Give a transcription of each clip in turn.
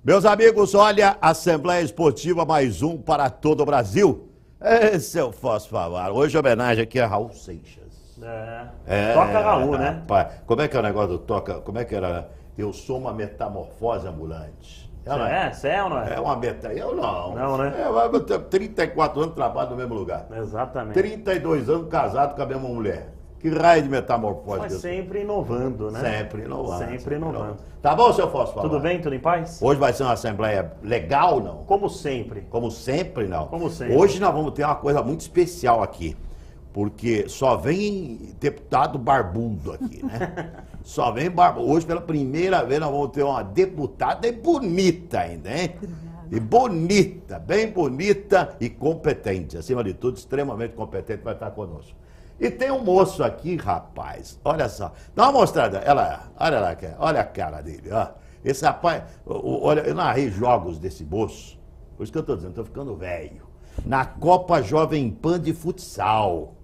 Meus amigos, olha, Assembleia Esportiva mais um para todo o Brasil. Esse eu posso falar. Hoje homenagem aqui a Raul Seixas. Toca Raul, né? Rapaz, como é que é o negócio do toca? Como é que era? Eu sou uma metamorfose ambulante. Você é ou não é? É uma meta. Eu não. Não, né? Eu tenho 34 anos trabalho no mesmo lugar. Exatamente. 32 anos casado com a mesma mulher. Que raio de metamorfose? Mas sempre inovando, né? Sempre inovando. Sempre inovando. Tá bom, seu Fausto? Tudo bem? Tudo em paz? Hoje vai ser uma assembleia legal, não? Como sempre. Como sempre, não. Como sempre. Hoje nós vamos ter uma coisa muito especial aqui. Porque só vem deputado barbudo aqui, né? Só vem barbudo. Hoje, pela primeira vez, nós vamos ter uma deputada e bonita ainda, hein? E bonita, bem bonita e competente. Acima de tudo, extremamente competente, vai estar conosco. E tem um moço aqui, rapaz, olha só. Dá uma mostrada. Olha lá, olha a cara dele, ó. Esse rapaz, olha, eu narrei jogos desse moço. Por isso que eu estou dizendo, estou ficando velho. Na Copa Jovem Pan de futsal.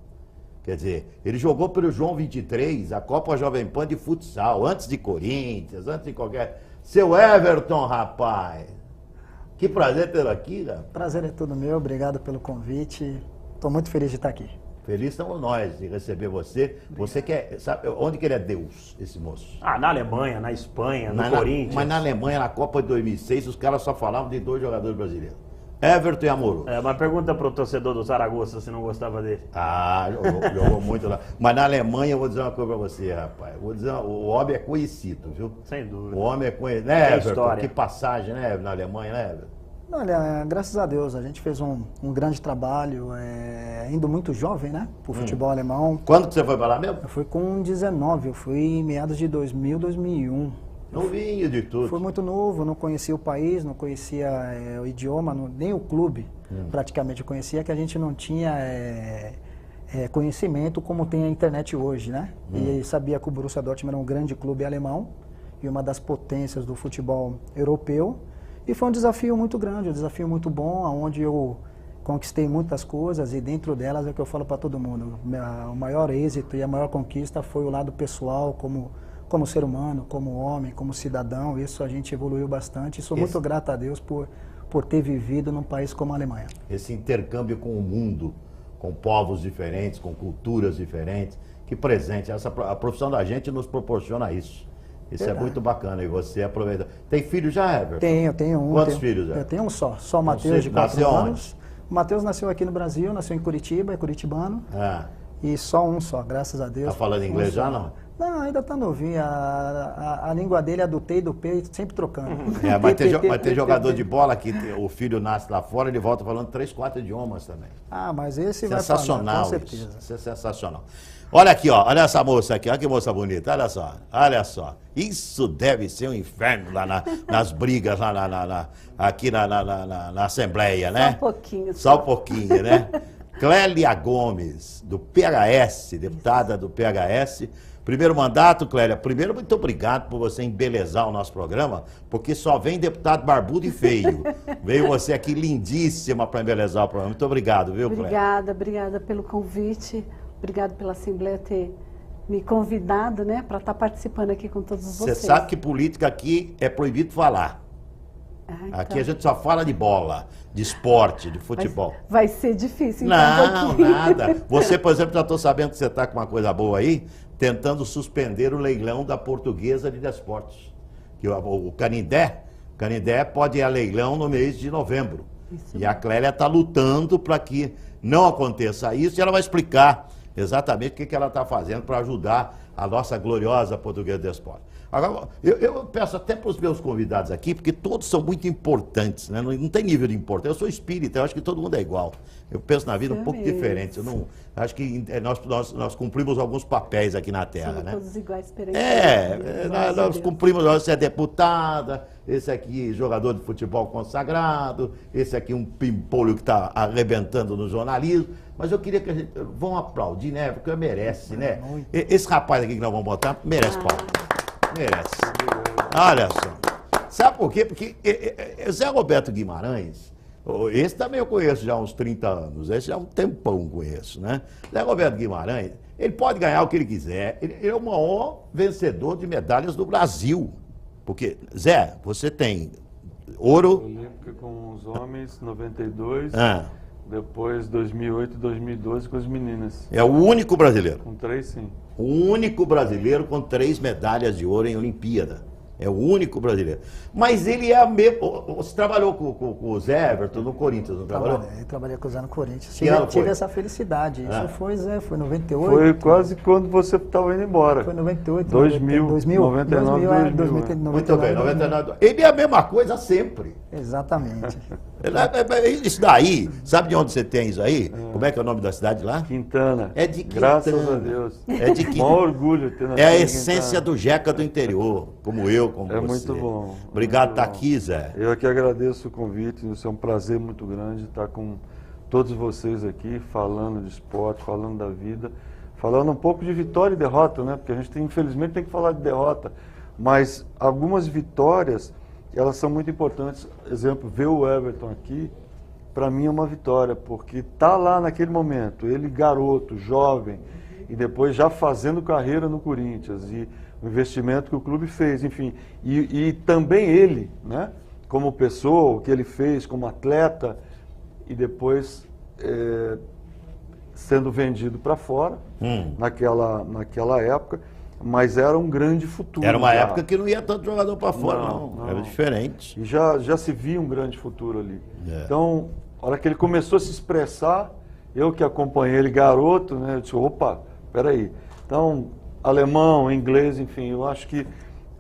Quer dizer, ele jogou pelo João 23, a Copa Jovem Pan de futsal, antes de Corinthians, antes de qualquer... Seu Everton, rapaz. Que prazer tê-lo aqui, rapaz. Prazer é todo meu, obrigado pelo convite. Estou muito feliz de estar aqui. Feliz estamos nós de receber você. Obrigado. Você quer, sabe, onde que ele é Deus, esse moço? Na Alemanha, na Espanha, no Corinthians. Mas na Alemanha, na Copa de 2006, os caras só falavam de dois jogadores brasileiros. Everton e Amoroso. Mas pergunta pro torcedor do Zaragoza se não gostava dele. Jogou muito lá. Mas na Alemanha, eu vou dizer uma coisa pra você, rapaz. Vou dizer, o homem é conhecido, viu? Sem dúvida. O homem é conhecido. Né, Everton? História. Que passagem, né, na Alemanha, né, Everton? Olha, graças a Deus, a gente fez um grande trabalho, indo muito jovem, né, pro futebol alemão. Quando que você foi pra lá mesmo? Eu fui com 19, eu fui em meados de 2000, 2001. Novinho de tudo. Fui muito novo, não conhecia o país, não conhecia o idioma, nem o clube praticamente eu conhecia, que a gente não tinha conhecimento como tem a internet hoje, né? E sabia que o Borussia Dortmund era um grande clube alemão e uma das potências do futebol europeu. E foi um desafio muito grande, um desafio muito bom, onde eu conquistei muitas coisas e dentro delas é o que eu falo para todo mundo. O maior êxito e a maior conquista foi o lado pessoal, como ser humano, como homem, como cidadão. Isso a gente evoluiu bastante e sou muito grato a Deus por ter vivido num país como a Alemanha. Esse intercâmbio com o mundo, com povos diferentes, com culturas diferentes, que presente. A profissão da gente nos proporciona isso. Isso é muito bacana e você aproveita. Tem filho já, Everton? Tenho um. Quantos filhos, Everton? Eu tenho um só o Matheus, de 4 nasceu anos. O Matheus nasceu aqui no Brasil, nasceu em Curitiba, é curitibano. E só, graças a Deus. Tá falando inglês já, não? Não, ainda tá novinho. A língua dele é do T e do P, sempre trocando. Mas tem jogador de bola que o filho nasce lá fora, ele volta falando 3, 4 idiomas também. Mas esse sensacional, vai falar, com certeza. Isso é sensacional. Olha aqui, ó, olha essa moça aqui, olha que moça bonita, olha só. Isso deve ser um inferno lá nas brigas, aqui na Assembleia, né? Só um pouquinho. Só um pouquinho, né? Clélia Gomes, do PHS, deputada do PHS. Primeiro mandato, Clélia. Primeiro, muito obrigado por você embelezar o nosso programa, porque só vem deputado barbudo e feio. Veio você aqui lindíssima para embelezar o programa. Muito obrigado, viu, Clélia? Obrigada pelo convite. Obrigado pela Assembleia ter me convidado, né, para estar participando aqui com todos vocês. Você sabe que política aqui é proibido falar. Então. Aqui a gente só fala de bola, de esporte, de futebol. Vai ser difícil, então, Não, nada. Você, por exemplo, já estou sabendo que você está com uma coisa boa aí, tentando suspender o leilão da Portuguesa de Desportos. Que o Canindé pode ir a leilão no mês de novembro. Isso. E a Clélia está lutando para que não aconteça isso e ela vai explicar exatamente o que ela está fazendo para ajudar a nossa gloriosa Portuguesa de Desportos. Agora, eu peço até para os meus convidados aqui, porque todos são muito importantes, né? Não tem nível de importância. Eu sou espírita, eu acho que todo mundo é igual. Eu penso na vida um pouco diferente. Eu não, acho que nós cumprimos alguns papéis aqui na Terra, Somos né? todos iguais perante Deus. Nós cumprimos, você é deputada, esse aqui jogador de futebol consagrado, esse aqui um pimpolho que está arrebentando no jornalismo. Mas eu queria que a gente... Vão aplaudir, né? Porque merece, né? Esse rapaz aqui que nós vamos botar, merece palma. Merece. Olha só. Sabe por quê? Porque Zé Roberto Guimarães, esse também eu conheço já há uns 30 anos, esse já há um tempão conheço, né? Zé Roberto Guimarães, ele pode ganhar o que ele quiser, ele é o maior vencedor de medalhas do Brasil. Porque, Zé, você tem Ouro? Olímpica com os homens, 92. Ah, Depois 2008 e 2012 com as meninas. é o único brasileiro. Com 3, sim. O único brasileiro com 3 medalhas de ouro em Olimpíada. É o único brasileiro. Mas ele é a mesma. Você trabalhou com o Zé Everton no Corinthians, não trabalhou? Trabalhei com o Zé no Corinthians. Que ano Tive foi? essa felicidade. Ah. Isso foi, Zé, foi 98. Foi quase quando você estava indo embora. Foi 98. 2000, 2000, 99, 2000, Muito bem, 99. Ele é a mesma coisa sempre. Exatamente. Isso daí, sabe de onde você tem isso aí? Como é que é o nome da cidade lá? Quintana. É de Quintana. Graças a Deus. É de Quintana. Maior orgulho ter nascido É a em essência Quintana. do Jeca do interior, como eu, como É você. muito bom. Obrigado por muito estar bom. aqui, Zé. Eu que agradeço o convite, isso é um prazer muito grande estar com todos vocês aqui, falando de esporte, falando da vida, falando um pouco de vitória e derrota, né? Porque a gente infelizmente tem que falar de derrota, mas algumas vitórias, elas são muito importantes. Exemplo, ver o Everton aqui, para mim é uma vitória, porque tá lá naquele momento, ele garoto, jovem, e depois já fazendo carreira no Corinthians, e o investimento que o clube fez, enfim, e também ele, né, como pessoa, o que ele fez como atleta, e depois sendo vendido para fora, naquela época, mas era um grande futuro. Era uma já. época que não ia tanto jogador para fora, não. Era Não. diferente. E já se via um grande futuro ali. É. Então, a hora que ele começou a se expressar, eu que acompanhei ele garoto, né, eu disse, opa, peraí. Então, alemão, inglês, enfim, eu acho que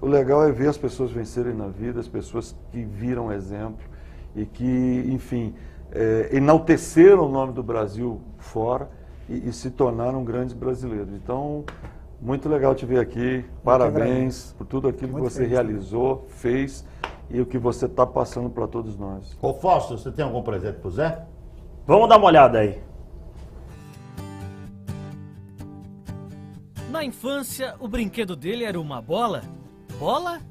o legal é ver as pessoas vencerem na vida, as pessoas que viram exemplo e que, enfim, enalteceram o nome do Brasil fora e se tornaram grandes brasileiros. Então, muito legal te ver aqui, parabéns por tudo aquilo que Muito você feliz, realizou, fez e o que você está passando para todos nós. Ô Fausto, você tem algum presente pro Zé? Vamos dar uma olhada aí. Na infância, o brinquedo dele era uma bola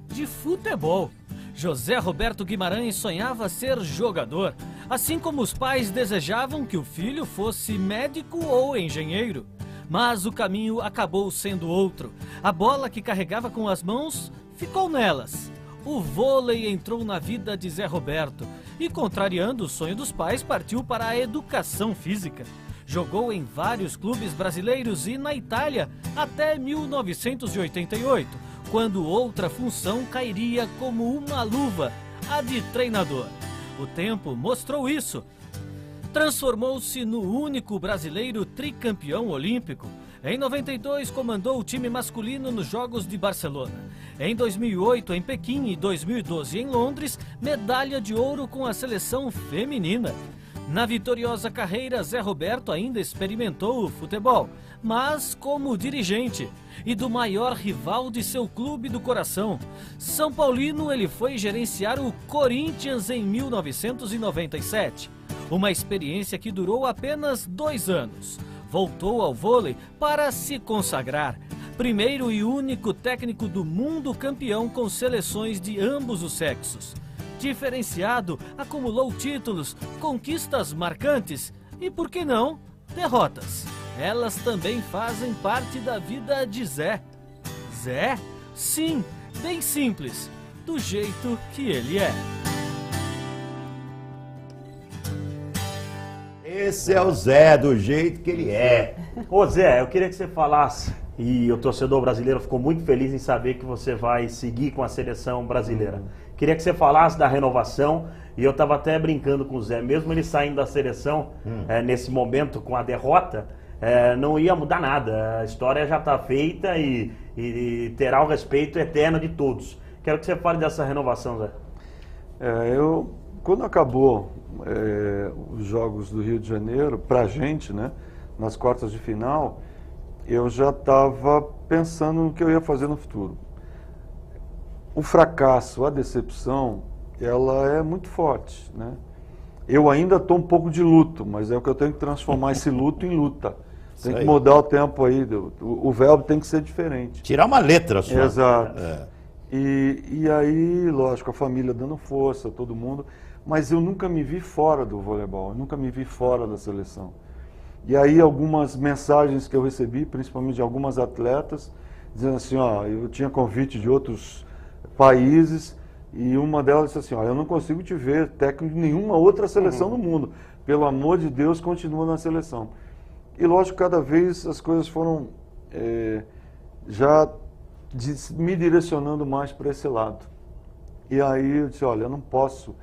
de futebol. José Roberto Guimarães sonhava ser jogador, assim como os pais desejavam que o filho fosse médico ou engenheiro. Mas o caminho acabou sendo outro. A bola que carregava com as mãos ficou nelas. O vôlei entrou na vida de Zé Roberto e, contrariando o sonho dos pais, partiu para a educação física. Jogou em vários clubes brasileiros e na Itália até 1988, quando outra função cairia como uma luva, a de treinador. O tempo mostrou isso. Transformou-se no único brasileiro tricampeão olímpico. Em 92, comandou o time masculino nos Jogos de Barcelona. Em 2008, em Pequim e 2012, em Londres, medalha de ouro com a seleção feminina. Na vitoriosa carreira, Zé Roberto ainda experimentou o futebol, mas como dirigente e do maior rival de seu clube do coração. São Paulino, ele foi gerenciar o Corinthians em 1997. Uma experiência que durou apenas 2 anos. Voltou ao vôlei para se consagrar. Primeiro e único técnico do mundo campeão com seleções de ambos os sexos. Diferenciado, acumulou títulos, conquistas marcantes e, por que não, derrotas. Elas também fazem parte da vida de Zé. Zé? Sim, bem simples, do jeito que ele é. Esse é o Zé, do jeito que ele é. Ô Zé, eu queria que você falasse, e o torcedor brasileiro ficou muito feliz em saber que você vai seguir com a seleção brasileira. Queria que você falasse da renovação, e eu estava até brincando com o Zé, mesmo ele saindo da seleção, nesse momento com a derrota, não ia mudar nada. A história já está feita e terá o respeito eterno de todos. Quero que você fale dessa renovação, Zé. Quando acabou os Jogos do Rio de Janeiro, pra gente, né, nas quartas de final, eu já estava pensando no que eu ia fazer no futuro. O fracasso, a decepção, ela é muito forte, né? Eu ainda estou um pouco de luto, mas é o que eu tenho que transformar esse luto em luta. Tem que mudar o tempo aí, o verbo tem que ser diferente. Tirar uma letra só. Exato. E aí, lógico, a família dando força, todo mundo, mas eu nunca me vi fora do voleibol, eu nunca me vi fora da seleção. E aí algumas mensagens que eu recebi, principalmente de algumas atletas, dizendo assim, ó, eu tinha convite de outros países, E uma delas disse assim, olha, eu não consigo te ver técnico de nenhuma outra seleção do mundo. Pelo amor de Deus, continua na seleção. E lógico, cada vez as coisas foram me direcionando mais para esse lado. E aí eu disse, olha, eu não posso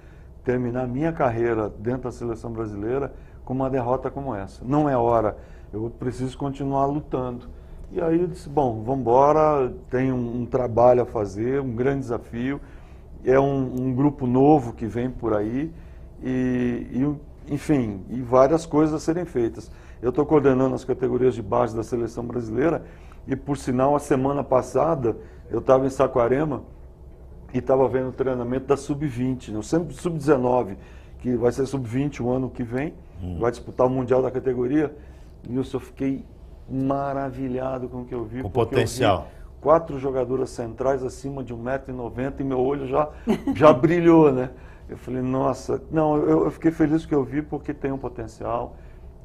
terminar minha carreira dentro da seleção brasileira com uma derrota como essa. Não é hora, eu preciso continuar lutando. E aí eu disse, bom, vamos embora, tem um trabalho a fazer, um grande desafio, é um grupo novo que vem por aí, enfim, e várias coisas a serem feitas. Eu estou coordenando as categorias de base da seleção brasileira e, por sinal, a semana passada eu estava em Saquarema e estava vendo o treinamento da Sub-20, né? Sempre Sub-19, que vai ser Sub-20 o ano que vem, vai disputar o Mundial da categoria. E eu fiquei maravilhado com o que eu vi. Com potencial. Eu vi 4 jogadoras centrais acima de 1,90 m e meu olho já brilhou, né? Eu falei, nossa, não, eu fiquei feliz com o que eu vi porque tem um potencial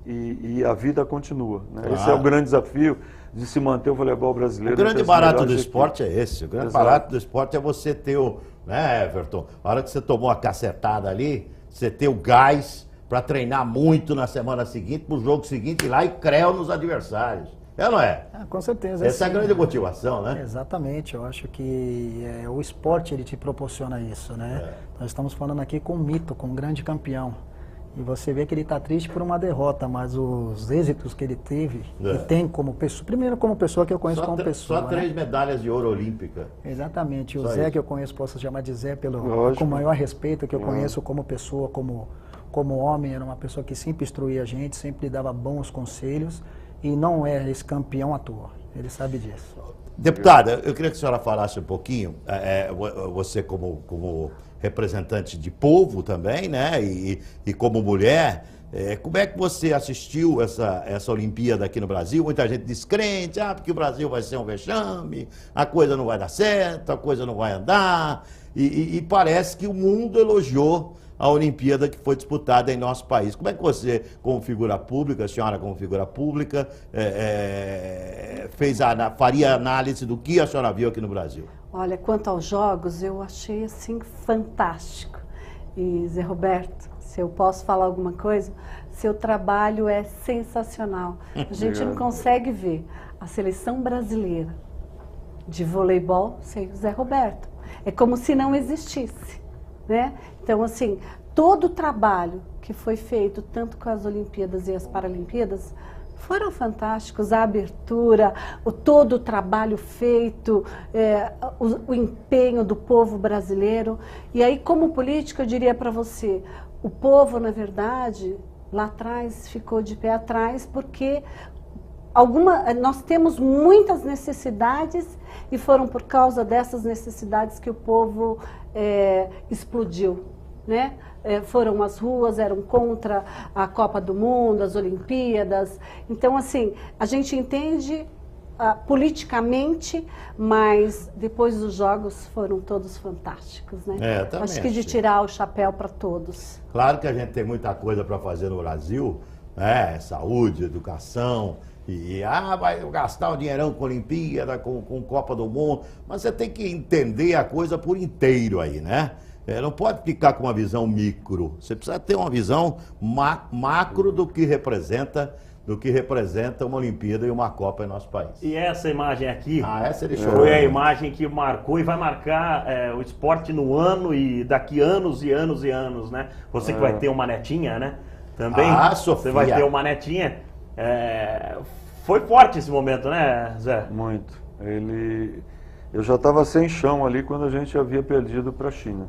e a vida continua, né? Claro. Esse é o grande desafio de se manter o voleibol brasileiro. O grande barato do esporte é esse. O grande barato do esporte é você ter né, Everton? A hora que você tomou a cacetada ali, você ter o gás para treinar muito na semana seguinte, pro jogo seguinte, ir lá e creu nos adversários. É ou não é? Com certeza. Essa é a grande motivação, né? Exatamente, eu acho que o esporte ele te proporciona isso, né? Nós estamos falando aqui com um mito, com um grande campeão. E você vê que ele está triste por uma derrota, mas os êxitos que ele teve, e tem como pessoa, primeiro como pessoa que eu conheço como pessoa. Só 3 medalhas de ouro olímpica. Exatamente, o Só Zé isso. que eu conheço, posso chamar de Zé Lógico. com o maior respeito que eu conheço como pessoa, como homem, era uma pessoa que sempre instruía a gente, sempre dava bons conselhos e não é esse campeão à toa, ele sabe disso. Deputada, eu queria que a senhora falasse um pouquinho, você como representante de povo também, né, e como mulher, como é que você assistiu essa Olimpíada aqui no Brasil? Muita gente descrente, porque o Brasil vai ser um vexame, a coisa não vai dar certo, a coisa não vai andar, e parece que o mundo elogiou a Olimpíada que foi disputada em nosso país. Como é que você, como figura pública, a senhora como figura pública, faria análise do que a senhora viu aqui no Brasil? Olha, quanto aos jogos, eu achei assim fantástico. E Zé Roberto, se eu posso falar alguma coisa, seu trabalho é sensacional. A gente não consegue ver a seleção brasileira de voleibol sem o Zé Roberto. É como se não existisse, né? Então, assim, todo o trabalho que foi feito, tanto com as Olimpíadas e as Paralimpíadas, foram fantásticos. A abertura, todo o trabalho feito, o empenho do povo brasileiro. E aí, como política, eu diria para você, o povo, na verdade, lá atrás, ficou de pé atrás, porque nós temos muitas necessidades e foram por causa dessas necessidades que o povo explodiu, né? Foram às ruas, eram contra a Copa do Mundo, as Olimpíadas. Então, assim, a gente entende politicamente, mas depois dos jogos foram todos fantásticos, né? Acho que de tirar o chapéu para todos. Claro que a gente tem muita coisa para fazer no Brasil, né? Saúde, educação, vai gastar um dinheirão com Olimpíada, com Copa do Mundo, mas você tem que entender a coisa por inteiro aí, né? Não pode ficar com uma visão micro, você precisa ter uma visão macro do que representa uma Olimpíada e uma Copa em nosso país. E essa imagem aqui essa ele chorou. foi a imagem que marcou e vai marcar o esporte no ano e daqui anos e anos e anos, né? Você que vai ter uma netinha, né? Também, Sofia. você vai ter uma netinha. Foi forte esse momento, né, Zé? Muito. Eu já estava sem chão ali quando a gente havia perdido para a China.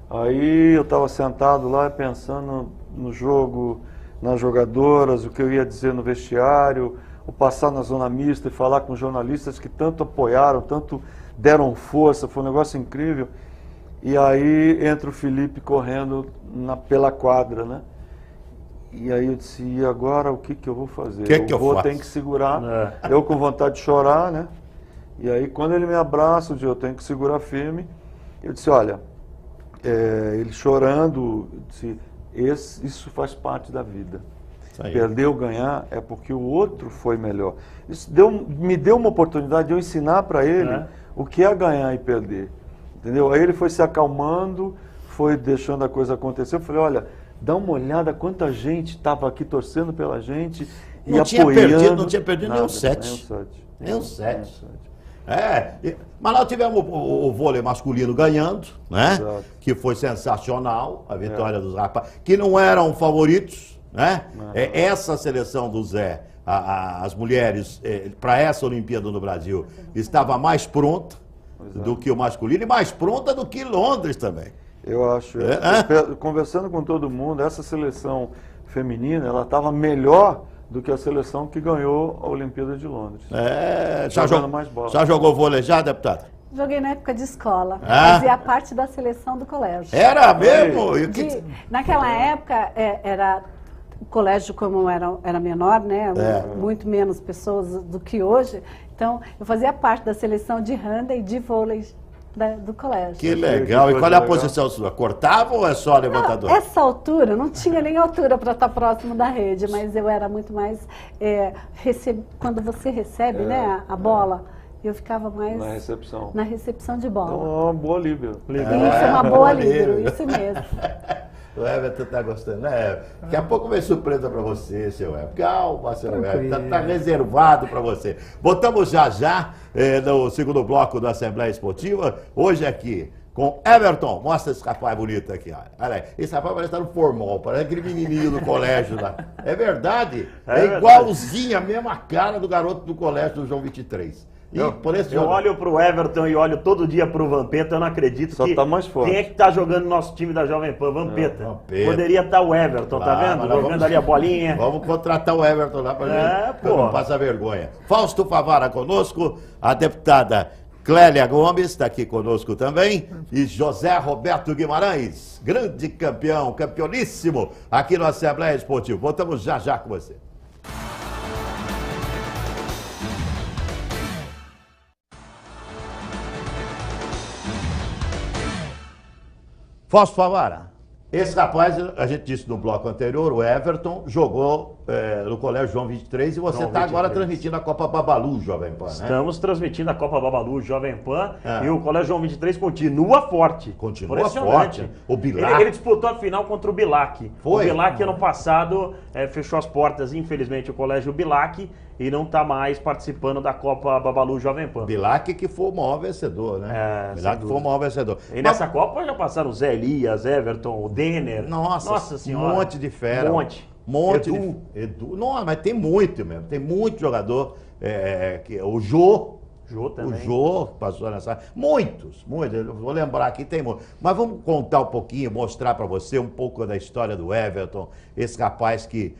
Aí eu estava sentado lá pensando no jogo, nas jogadoras, o que eu ia dizer no vestiário, o passar na zona mista e falar com jornalistas que tanto apoiaram, tanto deram força, foi um negócio incrível. E aí entra o Felipe correndo pela quadra, né? E aí eu disse, e agora o que eu vou fazer? Eu vou ter que segurar, eu com vontade de chorar, né? E aí quando ele me abraça, eu tenho que segurar firme. Eu disse, olha, ele chorando, eu disse, isso faz parte da vida. Perder ou ganhar é porque o outro foi melhor. Isso me deu uma oportunidade de eu ensinar para ele o que é ganhar e perder. Entendeu? Aí ele foi se acalmando, foi deixando a coisa acontecer. Eu falei, olha, dá uma olhada quanta gente estava aqui torcendo pela gente e Não tinha apoiando. não tinha perdido nem um set. Nem um set. Mas nós tivemos o vôlei masculino ganhando, né? Exato. Que foi sensacional, a vitória dos rapazes, que não eram favoritos, né? Essa seleção do Zé, as mulheres, para essa Olimpíada no Brasil, estava mais pronta do que o masculino e mais pronta do que Londres também. Eu acho. Conversando com todo mundo, essa seleção feminina, ela estava melhor do que a seleção que ganhou a Olimpíada de Londres. Já jogou vôlei já, deputada? Joguei na época de escola. Fazia parte da seleção do colégio. Era mesmo? Naquela época, o colégio, como era menor, né? Muito menos pessoas do que hoje. Então, eu fazia parte da seleção de handball e de vôlei do colégio. Que legal. E qual é a posição sua? Cortava ou é só levantador? Essa altura, não tinha nem altura para estar próximo da rede, mas eu era muito mais... quando você recebe né, a bola, eu ficava mais... Na recepção de bola. Então, é uma boa líbero. Isso, uma boa líbero, isso mesmo. O Everton tá gostando, né? Daqui a pouco vem surpresa para você, seu Everton. Calma, seu Everton. Tá reservado para você. Botamos já no segundo bloco da Assembleia Esportiva. Hoje aqui com Everton. Mostra esse rapaz bonito aqui, olha. Olha aí. Esse rapaz parece estar no formal, parece aquele menininho do colégio lá. É verdade. Igualzinho, a mesma cara do garoto do colégio do João 23. Eu olho pro Everton e olho todo dia pro Vampeta, eu não acredito Só que... tá mais forte. Quem é que tá jogando no nosso time da Jovem Pan? Vampeta. Poderia estar o Everton, tá vendo? Jogando ali a bolinha. Vamos contratar o Everton lá pra gente, não passa vergonha. Fausto Favara conosco, a deputada Clélia Gomes está aqui conosco também, e José Roberto Guimarães, grande campeão, campeoníssimo, aqui no Assembleia Esportiva. Voltamos já com você. Fausto Favara, esse rapaz, a gente disse no bloco anterior, o Everton, jogou no Colégio João 23 e você está agora transmitindo a Copa Babalu Jovem Pan, né? Estamos transmitindo a Copa Babalu Jovem Pan e o Colégio João 23 continua forte. Continua forte. O Bilac. Ele disputou a final contra o Bilac. Foi? O Bilac ano passado fechou as portas, infelizmente, o Colégio Bilac e não está mais participando da Copa Babalu Jovem Pan. Bilac que foi o maior vencedor, né? Bilac que foi o maior vencedor. E nessa Copa já passaram o Zé Elias, Everton, o Denner. Nossa Senhora. Um monte de fera. Edu. Não, mas tem muito mesmo. Tem muito jogador. O Jô também. O Jô passou nessa. Muitos. Eu vou lembrar aqui, tem muitos. Mas vamos contar um pouquinho, mostrar para você um pouco da história do Everton, esse rapaz que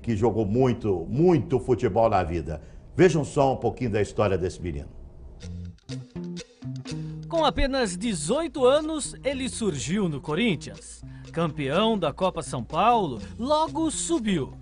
jogou muito futebol na vida. Vejam só um pouquinho da história desse menino. Com apenas 18 anos, ele surgiu no Corinthians. Campeão da Copa São Paulo, logo subiu.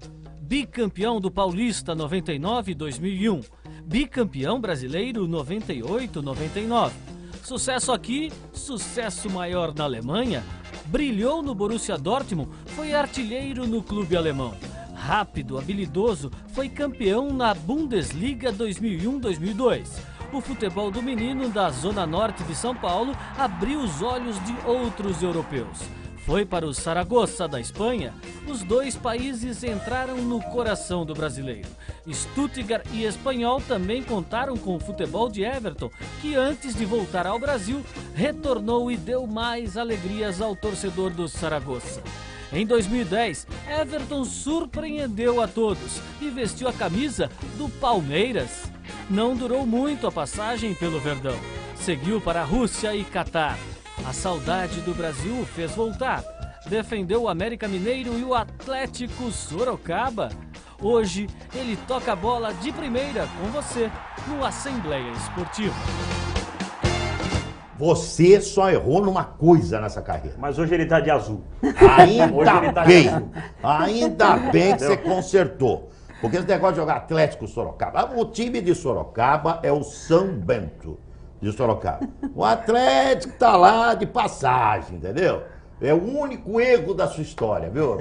Bicampeão do Paulista 99 e 2001. Bicampeão brasileiro 98 99. Sucesso aqui, sucesso maior na Alemanha. Brilhou no Borussia Dortmund, foi artilheiro no clube alemão. Rápido, habilidoso, foi campeão na Bundesliga 2001-2002. O futebol do menino da Zona Norte de São Paulo abriu os olhos de outros europeus. Foi para o Saragossa da Espanha. Os dois países entraram no coração do brasileiro. Stuttgart e Espanhol também contaram com o futebol de Everton, que antes de voltar ao Brasil, retornou e deu mais alegrias ao torcedor do Saragossa. Em 2010, Everton surpreendeu a todos e vestiu a camisa do Palmeiras. Não durou muito a passagem pelo Verdão. Seguiu para a Rússia e Catar. A saudade do Brasil o fez voltar. Defendeu o América Mineiro e o Atlético Sorocaba. Hoje, ele toca a bola de primeira com você no Assembleia Esportiva. Você só errou numa coisa nessa carreira. Mas hoje ele tá de azul. Ainda bem que você consertou. Porque esse negócio de jogar Atlético Sorocaba. O time de Sorocaba é o São Bento de Sorocaba. O Atlético tá lá de passagem, entendeu? É o único erro da sua história, viu?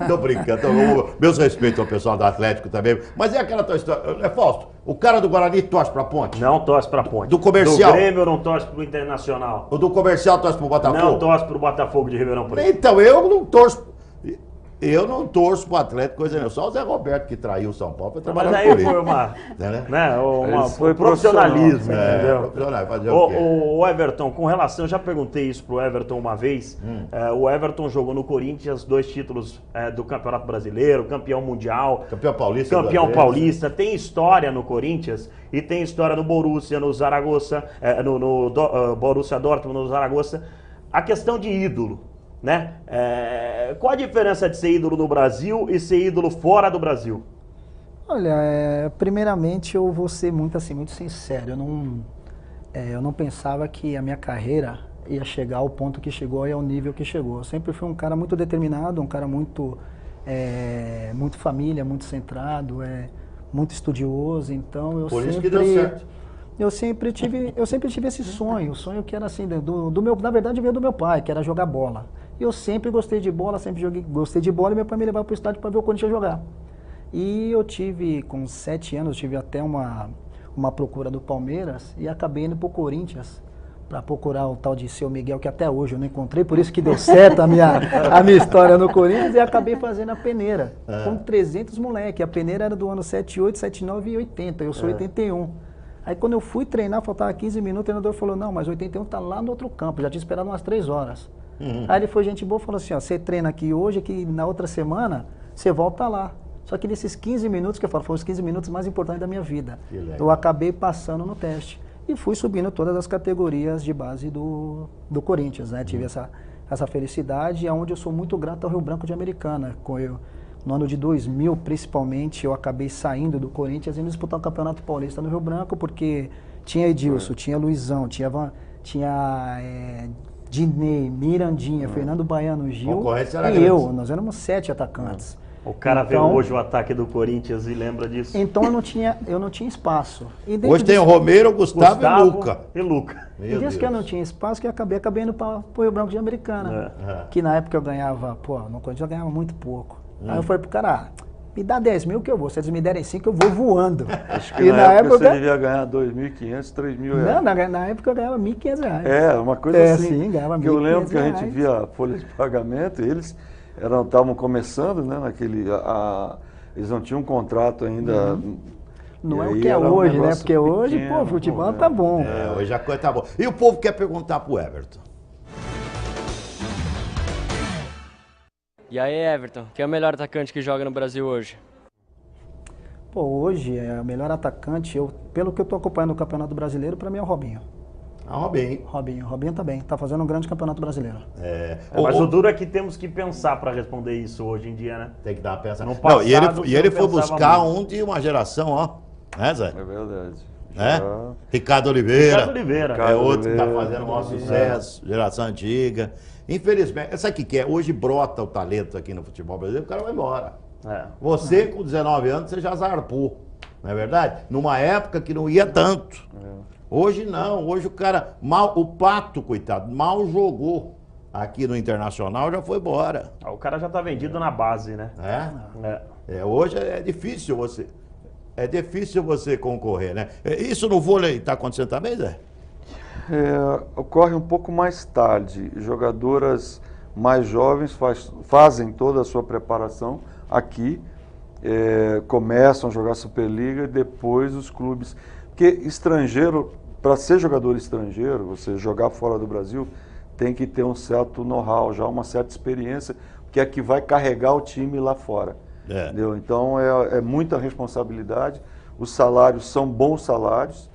Tô brincando. Meus respeitos ao pessoal do Atlético também. Mas é aquela tua história. Fausto, O cara do Guarani torce pra Ponte? Não torce pra Ponte. Do Comercial? Do Grêmio não torce pro Internacional. O do Comercial torce pro Botafogo? Não torce pro Botafogo de Ribeirão Preto. Então, eu não torço. Eu não torço pro Atlético, coisa nenhuma. Só o Zé Roberto que traiu o São Paulo foi trabalhar Mas no aí foi Corinthians. um profissionalismo, entendeu? Profissional, fazer o quê? O Everton, com relação, eu já perguntei isso pro Everton uma vez. O Everton jogou no Corinthians 2 títulos do Campeonato Brasileiro, campeão mundial. Campeão paulista. Campeão paulista. Tem história no Corinthians e tem história no Borussia, no Zaragoza, Borussia Dortmund, no Zaragoza. A questão de ídolo. Né? Qual a diferença de ser ídolo no Brasil e ser ídolo fora do Brasil? Olha, primeiramente eu vou ser muito sincero. Eu não pensava que a minha carreira ia chegar ao ponto que chegou e ao nível que chegou. Eu sempre fui um cara muito determinado, um cara muito família, muito centrado, muito estudioso. Então eu Por sempre... isso que deu certo. Eu sempre tive esse sonho, o sonho que era assim, na verdade veio do meu pai, que era jogar bola. E eu sempre gostei de bola, gostei de bola e meu pai me levava para o estádio para ver o Corinthians jogar. E eu tive, com 7 anos, tive até uma procura do Palmeiras e acabei indo para o Corinthians para procurar o tal de Seu Miguel, que até hoje eu não encontrei, por isso que deu certo a minha história no Corinthians, e acabei fazendo a peneira, com 300 moleque. A peneira era do ano 78, 79 e 80, eu sou 81. Aí quando eu fui treinar, faltava 15 minutos, o treinador falou, não, mas 81 tá lá no outro campo, já tinha esperado umas 3 horas. Aí ele foi gente boa e falou assim, ó, você treina aqui hoje, que na outra semana você volta lá. Só que nesses 15 minutos que eu falo, foram os 15 minutos mais importantes da minha vida. Eu acabei passando no teste e fui subindo todas as categorias de base do Corinthians, né? Tive essa felicidade, onde eu sou muito grato ao Rio Branco de Americana. No ano de 2000, principalmente, eu acabei saindo do Corinthians e indo disputar o Campeonato Paulista no Rio Branco, porque tinha Edilson, tinha Luizão, tinha Dinei, Mirandinha, Fernando Baiano, Gil e eu. Nós éramos 7 atacantes. O cara vê hoje o ataque do Corinthians e lembra disso. Então eu não tinha espaço. Hoje tem o Romero, Gustavo e Luca. E disse que eu não tinha espaço, que eu acabei indo para o Rio Branco de Americana. Que na época eu ganhava, no Corinthians eu ganhava muito pouco. Aí eu falei pro cara, me dá 10 mil que eu vou. Se eles me derem 5, eu vou voando. Acho que na época você devia ganhar 2.500, 3.000 reais. Não, na época eu ganhava 1.500 reais. Uma coisa assim. Sim, ganhava 1.500 reais. Eu lembro que a gente via a folha de pagamento, eles estavam começando, né, eles não tinham um contrato ainda. Não é o que é hoje, né? Porque hoje, o futebol tá bom. Hoje a coisa tá boa. E o povo quer perguntar pro Everton. E aí, Everton, quem é o melhor atacante que joga no Brasil hoje? Hoje, o melhor atacante, pelo que eu estou acompanhando no Campeonato Brasileiro, para mim é o Robinho. Robinho tá bem, tá fazendo um grande Campeonato Brasileiro. Mas o duro é que temos que pensar para responder isso hoje em dia, né? Tem que dar uma pensada. E ele foi buscar um de uma geração, ó. Né, Zé? É verdade. Ricardo Oliveira. É outro que tá fazendo o maior sucesso, geração antiga. Infelizmente, sabe o que é? Hoje brota o talento aqui no futebol brasileiro, o cara vai embora. Você, com 19 anos, você já zarpou, não é verdade? Numa época que não ia tanto. Hoje não, hoje o cara, o Pato, coitado, mal jogou aqui no Internacional, já foi embora. O cara já tá vendido na base, né? Hoje é difícil você concorrer, né? Isso no vôlei está acontecendo também, Zé? Ocorre um pouco mais tarde. Jogadoras mais jovens fazem toda a sua preparação aqui, começam a jogar Superliga e depois os clubes. Porque estrangeiro, para ser jogador estrangeiro, você jogar fora do Brasil, tem que ter um certo know-how, já uma certa experiência, que é que vai carregar o time lá fora. Entendeu? Então é muita responsabilidade, os salários são bons salários,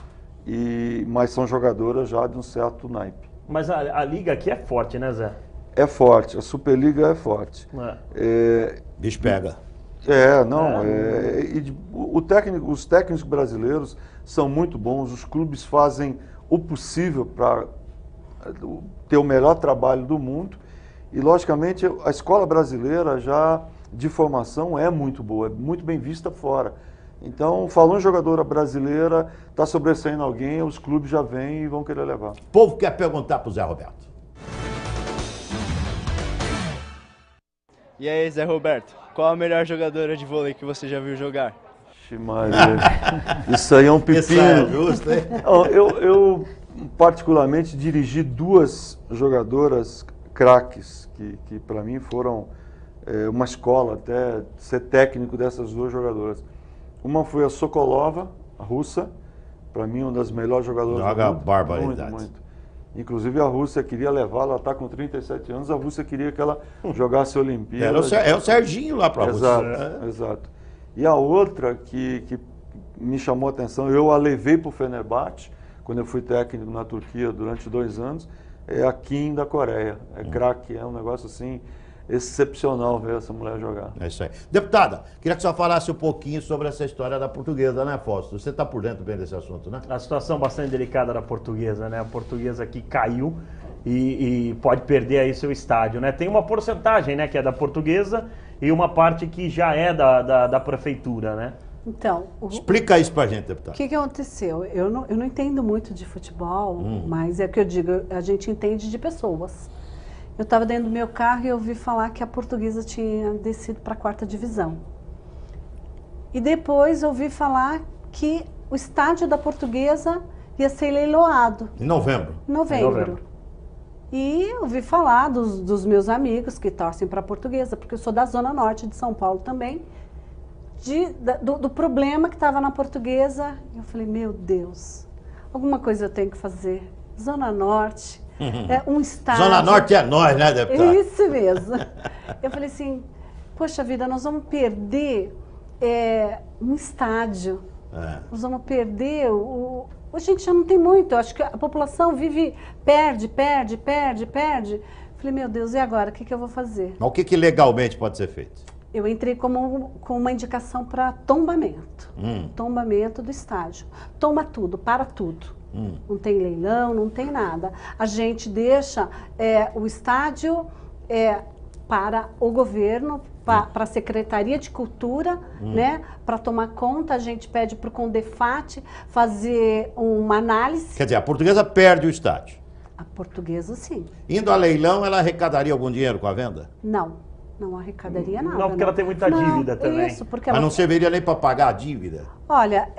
mas são jogadoras já de um certo naipe. Mas a liga aqui é forte, né, Zé? É forte, a Superliga é forte. Bicho pega. Os técnicos brasileiros são muito bons, os clubes fazem o possível para ter o melhor trabalho do mundo e, logicamente, a escola brasileira já de formação é muito boa, é muito bem vista fora. Então, falando em jogadora brasileira, está sobressaindo alguém, os clubes já vêm e vão querer levar. O povo quer perguntar para o Zé Roberto. E aí, Zé Roberto, qual a melhor jogadora de vôlei que você já viu jogar? Vixe, Maria. Isso aí é um Isso é pepino. justo, hein? Ó, eu particularmente dirigi 2 jogadoras craques, que para mim foram uma escola até ser técnico dessas 2 jogadoras. Uma foi a Sokolova, a russa, para mim uma das melhores jogadoras Joga do mundo. barbaridade. Muito. Inclusive a Rússia queria levá-la, ela está com 37 anos, a Rússia queria que ela jogasse a Olimpíada. É o Serginho lá para você. Exato, exato. E a outra que me chamou a atenção, eu a levei para o Fenerbahçe, quando eu fui técnico na Turquia durante 2 anos, é a Kim da Coreia. É craque, é um negócio assim excepcional ver essa mulher jogar. É isso aí. Deputada, queria que você falasse um pouquinho sobre essa história da Portuguesa, né, Fausto? Você está por dentro bem desse assunto, né? A situação bastante delicada da Portuguesa, né? A Portuguesa que caiu e pode perder aí seu estádio, né? Tem uma porcentagem, né, que é da Portuguesa e uma parte que já é da prefeitura, né? Então, Explica isso pra gente, o deputada. que aconteceu? Eu não entendo muito de futebol, mas é o que eu digo, a gente entende de pessoas. Eu estava dentro do meu carro e eu ouvi falar que a Portuguesa tinha descido para a 4ª divisão. E depois ouvi falar que o estádio da Portuguesa ia ser leiloado Em novembro. em novembro. E ouvi falar dos meus amigos que torcem para a Portuguesa, porque eu sou da Zona Norte de São Paulo também, do problema que estava na Portuguesa. Eu falei, meu Deus, alguma coisa eu tenho que fazer. Zona Norte, é um estádio. Zona Norte é nós, né, deputada? Isso mesmo. Eu falei assim, poxa vida, nós vamos perder um estádio. Nós vamos perder a gente já não tem muito. Eu acho que a população perde. Falei, meu Deus, e agora? O que eu vou fazer? Mas o que legalmente pode ser feito? Eu entrei com uma indicação para tombamento. Tombamento do estádio. Toma tudo, para tudo. Não tem leilão, não tem nada. A gente deixa o estádio para o governo, para a Secretaria de Cultura, né, para tomar conta. A gente pede para o Condefat fazer uma análise. Quer dizer, a Portuguesa perde o estádio. A Portuguesa, sim. Indo a leilão, ela arrecadaria algum dinheiro com a venda? Não arrecadaria nada. Não, porque ela tem muita dívida também. Isso, porque Mas ela... não serviria nem para pagar a dívida? Olha,